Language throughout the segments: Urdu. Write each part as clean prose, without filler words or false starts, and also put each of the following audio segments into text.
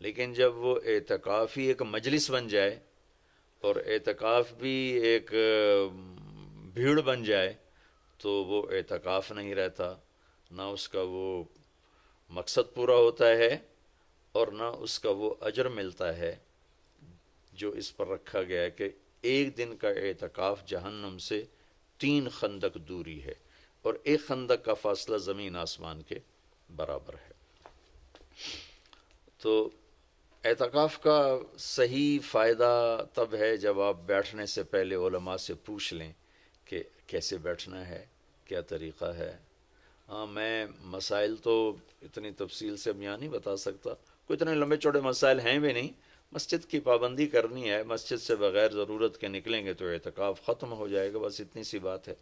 لیکن جب وہ اعتکاف ہی ایک مجلس بن جائے اور اعتکاف بھی ایک بھیڑ بن جائے تو وہ اعتکاف نہیں رہتا، نہ اس کا وہ مقصد پورا ہوتا ہے اور نہ اس کا وہ اجر ملتا ہے جو اس پر رکھا گیا ہے کہ ایک دن کا اعتکاف جہنم سے 3 خندق دوری ہے، اور ایک خندق کا فاصلہ زمین آسمان کے برابر ہے۔ تو اعتکاف کا صحیح فائدہ تب ہے جب آپ بیٹھنے سے پہلے علماء سے پوچھ لیں کہ کیسے بیٹھنا ہے، کیا طریقہ ہے۔ ہاں، میں مسائل تو اتنی تفصیل سے یہاں نہیں بتا سکتا، کوئی اتنے لمبے چوڑے مسائل ہیں بھی نہیں۔ مسجد کی پابندی کرنی ہے، مسجد سے بغیر ضرورت کے نکلیں گے تو اعتکاف ختم ہو جائے گا، بس اتنی سی بات ہے۔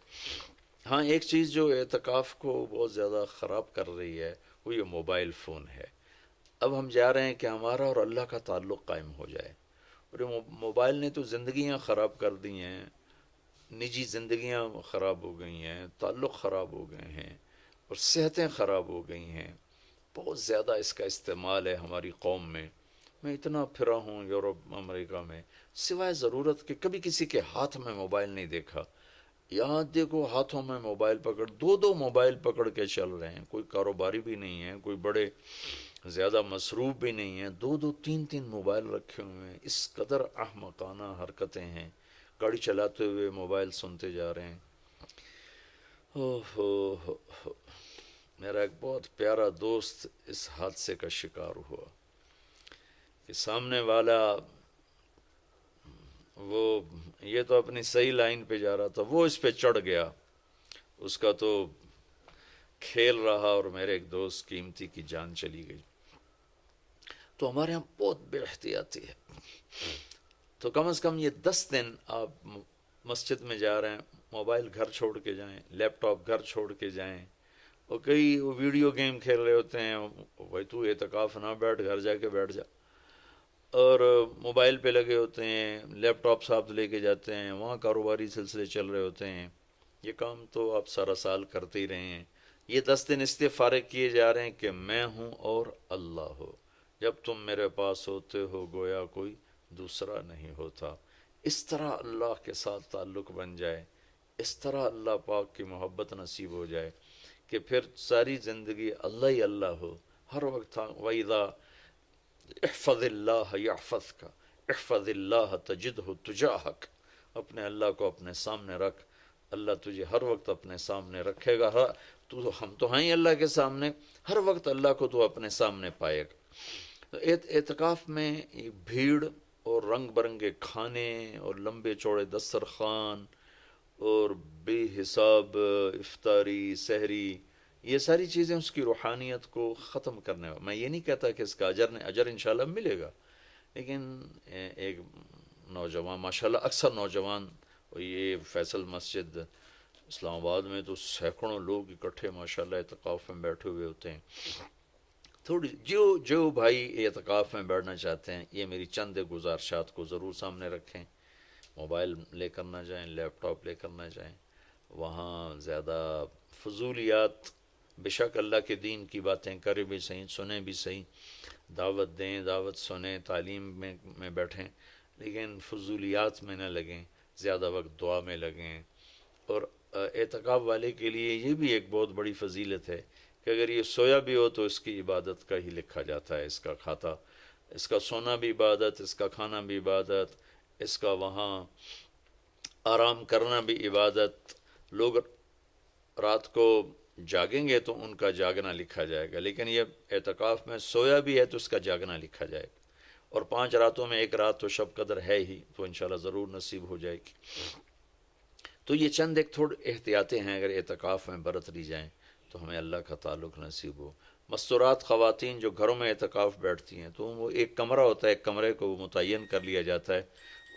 ہاں، ایک چیز جو اعتکاف کو بہت زیادہ خراب کر رہی ہے وہ یہ موبائل فون ہے۔ اب ہم چاہ رہے ہیں کہ ہمارا اور اللہ کا تعلق قائم ہو جائے، اور یہ موبائل نے تو زندگیاں خراب کر دی ہیں، نجی زندگیاں خراب ہو گئی ہیں، تعلق خراب ہو گئے ہیں، اور صحتیں خراب ہو گئی ہیں۔ بہت زیادہ اس کا استعمال ہے ہماری قوم میں۔ میں اتنا پھرا ہوں یورپ امریکہ میں، سوائے ضرورت کہ کبھی کسی کے ہاتھ میں موبائل نہیں دیکھا۔ یہاں دیکھو ہاتھوں میں موبائل پکڑ، 2 موبائل پکڑ کے چل رہے ہیں، کوئی کاروباری بھی نہیں ہے، کوئی بڑے زیادہ مصروف بھی نہیں ہیں، 2 3 موبائل رکھے ہوئے ہیں۔ اس قدر احمقانہ حرکتیں ہیں، گاڑی چلاتے ہوئے موبائل سنتے جا رہے ہیں۔ ہو میرا ایک بہت پیارا دوست اس حادثے کا شکار ہوا کہ سامنے والا وہ یہ تو اپنی صحیح لائن پہ جا رہا تھا، وہ اس پہ چڑھ گیا، اس کا تو کھیل رہا، اور میرے ایک دوست قیمتی کی جان چلی گئی۔ تو ہمارے یہاں بہت بے احتیاطی ہے۔ تو کم از کم یہ 10 دن آپ مسجد میں جا رہے ہیں، موبائل گھر چھوڑ کے جائیں، لیپ ٹاپ گھر چھوڑ کے جائیں، اور کئی وہ ویڈیو گیم کھیل رہے ہوتے ہیں، بھائی تو اعتکاف نہ بیٹھ، گھر جا کے بیٹھ جا، اور موبائل پہ لگے ہوتے ہیں، لیپ ٹاپ ساتھ لے کے جاتے ہیں، وہاں کاروباری سلسلے چل رہے ہوتے ہیں۔ یہ کام تو آپ سارا سال کرتے ہی رہے ہیں۔ یہ 10 دن اس لیے فارغ کیے جا رہے ہیں کہ میں ہوں اور اللہ ہو، جب تم میرے پاس ہوتے ہو گویا کوئی دوسرا نہیں ہوتا۔ اس طرح اللہ کے ساتھ تعلق بن جائے، اس طرح اللہ پاک کی محبت نصیب ہو جائے کہ پھر ساری زندگی اللہ ہی اللہ ہو، ہر وقت۔ وَإِذَا احفظ اللہ یحفظک، احفظ اللہ تجدہ تجاہک، اپنے اللہ کو اپنے سامنے رکھ، اللہ تجھے ہر وقت اپنے سامنے رکھے گا۔ ہم تو ہیں ہی اللہ کے سامنے، ہر وقت اللہ کو تو اپنے سامنے پائے گا۔ تو اعتکاف میں بھیڑ اور رنگ برنگے کھانے اور لمبے چوڑے دسترخوان اور بے حساب افطاری سحری، یہ ساری چیزیں اس کی روحانیت کو ختم کرنے میں یہ نہیں کہتا کہ اس کا اجر انشاءاللہ ملے گا، لیکن ایک نوجوان ماشاءاللہ اکثر نوجوان، یہ فیصل مسجد اسلام آباد میں تو سینکڑوں لوگ اکٹھے ماشاءاللہ اعتکاف میں بیٹھے ہوئے ہوتے ہیں۔ تھوڑی جو بھائی اعتکاف میں بیٹھنا چاہتے ہیں، یہ میری چند گزارشات کو ضرور سامنے رکھیں۔ موبائل لے کر نہ جائیں، لیپ ٹاپ لے کر نہ جائیں، وہاں زیادہ فضولیات، بے شک اللہ کے دین کی باتیں کریں بھی صحیح، سنیں بھی صحیح، دعوت دیں، دعوت سنیں، تعلیم میں بیٹھیں، لیکن فضولیات میں نہ لگیں، زیادہ وقت دعا میں لگیں۔ اور اعتکاف والے کے لیے یہ بھی ایک بہت بڑی فضیلت ہے کہ اگر یہ سویا بھی ہو تو اس کی عبادت کا ہی لکھا جاتا ہے، اس کا کھاتا، اس کا سونا بھی عبادت، اس کا کھانا بھی عبادت، اس کا وہاں آرام کرنا بھی عبادت۔ لوگ رات کو جاگیں گے تو ان کا جاگنا لکھا جائے گا، لیکن یہ اعتکاف میں سویا بھی ہے تو اس کا جاگنا لکھا جائے گا۔ اور 5 راتوں میں 1 رات تو شب قدر ہے ہی، تو انشاءاللہ ضرور نصیب ہو جائے گی۔ تو یہ چند ایک تھوڑے احتیاطیں ہیں، اگر اعتکاف میں برت لی جائیں تو ہمیں اللہ کا تعلق نصیب ہو۔ مستورات خواتین جو گھروں میں اعتکاف بیٹھتی ہیں تو وہ ایک کمرہ ہوتا ہے، ایک کمرے کو وہ متعین کر لیا جاتا ہے،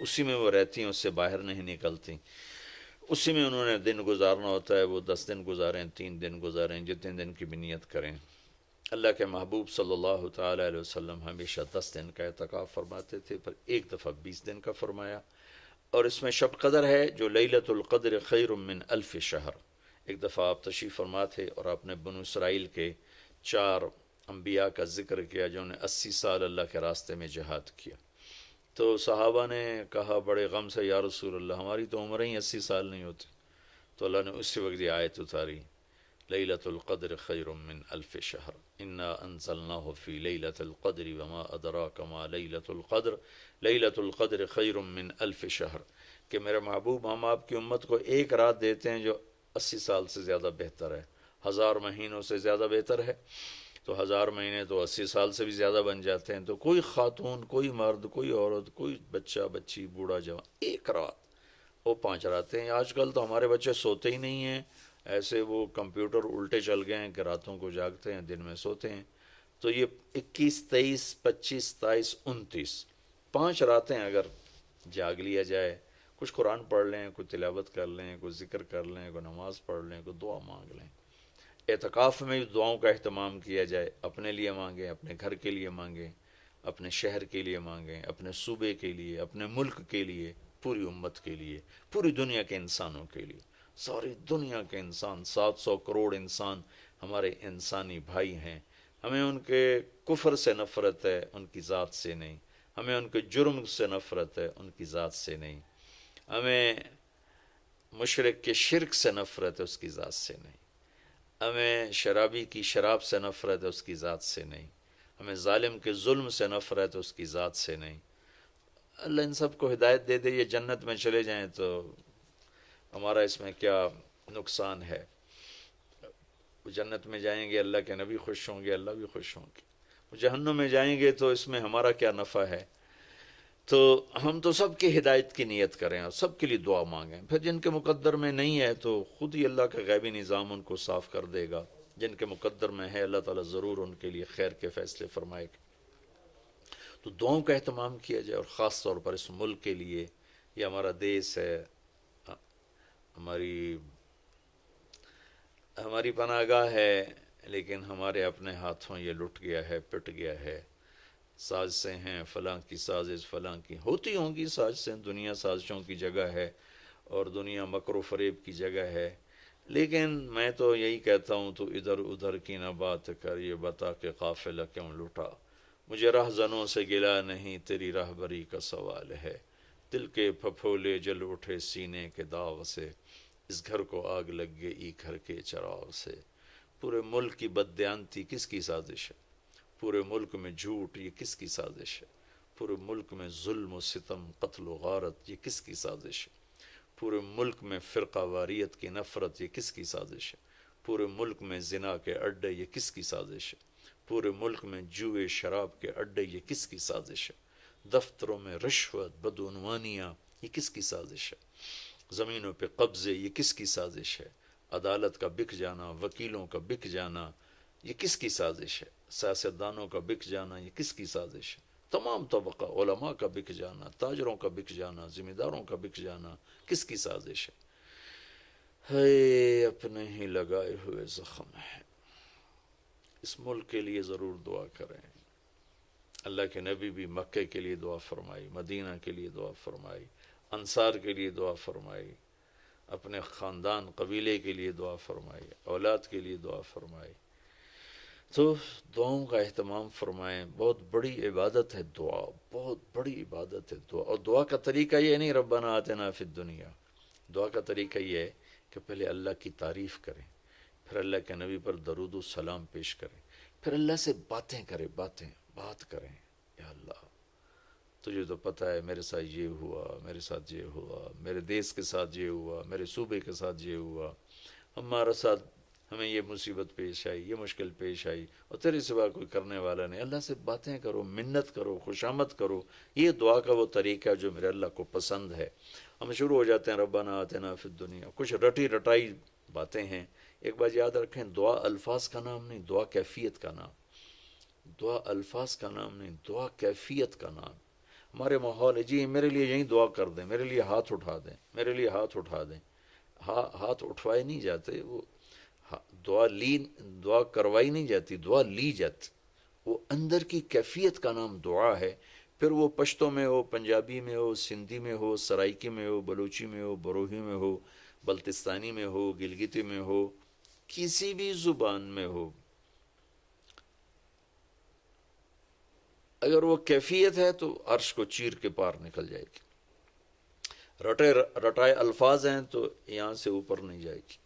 اسی میں وہ رہتی ہیں، اس سے باہر نہیں نکلتی، اسی میں انہوں نے دن گزارنا ہوتا ہے۔ وہ 10 دن گزاریں، 3 دن گزاریں، جتنے دن کی بھی نیت کریں۔ اللہ کے محبوب صلی اللہ تعالیٰ علیہ وسلم ہمیشہ 10 دن کا اعتکاف فرماتے تھے، پر ایک دفعہ 20 دن کا فرمایا۔ اور اس میں شب قدر ہے جو لیلۃ القدر خیر من 1000 شہر۔ ایک دفعہ آپ تشریف فرما تھے اور آپ نے بنو اسرائیل کے 4 انبیاء کا ذکر کیا جنہوں نے 80 سال اللہ کے راستے میں جہاد کیا. تو صحابہ نے کہا بڑے غم سے، یا رسول اللہ ہماری تو عمریں ہی 80 سال نہیں ہوتی. تو اللہ نے اسی وقت یہ آیت اتاری، لیلۃ القدر خیر من الف شہر انا انزلناہ فی لیلۃ القدر وما ادراک ما لیلۃ القدر لیلۃ القدر خیر من الف شہر، کہ میرے محبوب ہم آپ کی امت کو ایک رات دیتے ہیں جو 80 سال سے زیادہ بہتر ہے، 1000 مہینوں سے زیادہ بہتر ہے. تو 1000 مہینے تو 80 سال سے بھی زیادہ بن جاتے ہیں. تو کوئی خاتون، کوئی مرد، کوئی عورت، کوئی بچہ بچی، بوڑھا جوان، ایک رات وہ 5 راتیں ہیں. آج کل تو ہمارے بچے سوتے ہی نہیں ہیں، ایسے وہ کمپیوٹر الٹے چل گئے ہیں کہ راتوں کو جاگتے ہیں دن میں سوتے ہیں. تو یہ 21 23 25 27 29 5 راتیں اگر جاگ لیا جائے، کچھ قرآن پڑھ لیں، کوئی تلاوت کر لیں، کوئی ذکر کر لیں، کوئی نماز پڑھ لیں، کوئی دعا مانگ لیں. اعتکاف میں دعاؤں کا اہتمام کیا جائے، اپنے لیے مانگیں، اپنے گھر کے لیے مانگیں، اپنے شہر کے لیے مانگیں، اپنے صوبے کے لیے، اپنے ملک کے لیے، پوری امت کے لیے، پوری دنیا کے انسانوں کے لیے. ساری دنیا کے انسان، 700 کروڑ انسان ہمارے انسانی بھائی ہیں. ہمیں ان کے کفر سے نفرت ہے، ان کی ذات سے نہیں. ہمیں ان کے جرم سے نفرت ہے، ان کی ذات سے نہیں. ہمیں مشرک کے شرک سے نفرت ہے، اس کی ذات سے نہیں. ہمیں شرابی کی شراب سے نفرت ہے، اس کی ذات سے نہیں. ہمیں ظالم کے ظلم سے نفرت ہے، اس کی ذات سے نہیں. اللہ ان سب کو ہدایت دے دے، یہ جنت میں چلے جائیں تو ہمارا اس میں کیا نقصان ہے. جنت میں جائیں گے اللہ کے نبی خوش ہوں گے، اللہ بھی خوش ہوں گے. جہنم میں جائیں گے تو اس میں ہمارا کیا نفع ہے. تو ہم تو سب کی ہدایت کی نیت کریں اور سب کے لیے دعا مانگیں. پھر جن کے مقدر میں نہیں ہے تو خود ہی اللہ کا غیبی نظام ان کو صاف کر دے گا. جن کے مقدر میں ہے اللہ تعالیٰ ضرور ان کے لیے خیر کے فیصلے فرمائے گا. تو دعاؤں کا اہتمام کیا جائے، اور خاص طور پر اس ملک کے لیے. یہ ہمارا دیس ہے، ہماری پناہ گاہ ہے، لیکن ہمارے اپنے ہاتھوں یہ لٹ گیا ہے، پٹ گیا ہے. سازشیں ہیں، فلاں کی سازش، فلاں کی ہوتی ہوں گی سازشیں. دنیا سازشوں کی جگہ ہے اور دنیا مکر و فریب کی جگہ ہے. لیکن میں تو یہی کہتا ہوں، تو ادھر ادھر کی نہ بات کر، یہ بتا کہ قافلہ کیوں لٹا. مجھے رہزنوں سے گلا نہیں، تیری راہبری کا سوال ہے. دل کے پھپھولے جل اٹھے سینے کے داغ سے، اس گھر کو آگ لگ گئی گھر کے چراغ سے. پورے ملک کی بددیانتی کس کی سازش ہے؟ پورے ملک میں جھوٹ، یہ کس کی سازش ہے؟ پورے ملک میں ظلم و ستم، قتل و غارت، یہ کس کی سازش ہے؟ پورے ملک میں فرقہ واریت کی نفرت، یہ کس کی سازش ہے؟ پورے ملک میں زنا کے اڈے، یہ کس کی سازش ہے؟ پورے ملک میں جوئے شراب کے اڈے، یہ کس کی سازش ہے؟ دفتروں میں رشوت، بدعنوانیاں، یہ کس کی سازش ہے؟ زمینوں پہ قبضے، یہ کس کی سازش ہے؟ عدالت کا بک جانا، وکیلوں کا بک جانا، یہ کس کی سازش ہے؟ سیاستدانوں کا بک جانا، یہ کس کی سازش ہے؟ تمام طبقہ، علماء کا بک جانا، تاجروں کا بک جانا، ذمہ داروں کا بک جانا، کس کی سازش ہے؟ ہے اپنے ہی لگائے ہوئے زخم ہے. اس ملک کے لیے ضرور دعا کریں. اللہ کے نبی بھی مکے کے لیے دعا فرمائی، مدینہ کے لیے دعا فرمائی، انصار کے لیے دعا فرمائی، اپنے خاندان قبیلے کے لیے دعا فرمائی، اولاد کے لیے دعا فرمائی. تو دعاؤں کا اہتمام فرمائیں. بہت بڑی عبادت ہے دعا، بہت بڑی عبادت ہے دعا. اور دعا کا طریقہ یہ نہیں ربنا آتنا فی الدنیا. دعا کا طریقہ یہ ہے کہ پہلے اللہ کی تعریف کریں، پھر اللہ کے نبی پر درود و سلام پیش کریں، پھر اللہ سے باتیں کریں، بات کریں. یا اللہ تجھے تو پتہ ہے میرے ساتھ یہ ہوا، میرے ساتھ یہ ہوا، میرے دیس کے ساتھ یہ ہوا، میرے صوبے کے ساتھ یہ ہوا، ہمارا ساتھ ہمیں یہ مصیبت پیش آئی، یہ مشکل پیش آئی، اور تیرے سوا کوئی کرنے والا نہیں. اللہ سے باتیں کرو، منت کرو، خوشامد کرو. یہ دعا کا وہ طریقہ جو میرے اللہ کو پسند ہے. ہم شروع ہو جاتے ہیں ربنا آتنا فی الدنیا، کچھ رٹی رٹائی باتیں ہیں. ایک بات یاد رکھیں، دعا الفاظ کا نام نہیں، دعا کیفیت کا نام. دعا الفاظ کا نام نہیں، دعا کیفیت کا نام. ہمارے ماحول ہے جی میرے لیے یہیں دعا کر دیں، میرے لیے ہاتھ اٹھا دیں، میرے لیے ہاتھ اٹھا دیں. ہاتھ اٹھوائے نہیں جاتے، وہ دعا کروائی نہیں جاتی، دعا لی جاتی. وہ اندر کی کیفیت کا نام دعا ہے. پھر وہ پشتو میں ہو، پنجابی میں ہو، سندھی میں ہو، سرائکی میں ہو، بلوچی میں ہو، بروہی میں ہو، بلتستانی میں ہو، گلگتی میں ہو، کسی بھی زبان میں ہو. اگر وہ کیفیت ہے تو عرش کو چیر کے پار نکل جائے گی، رٹائے الفاظ ہیں تو یہاں سے اوپر نہیں جائے گی۔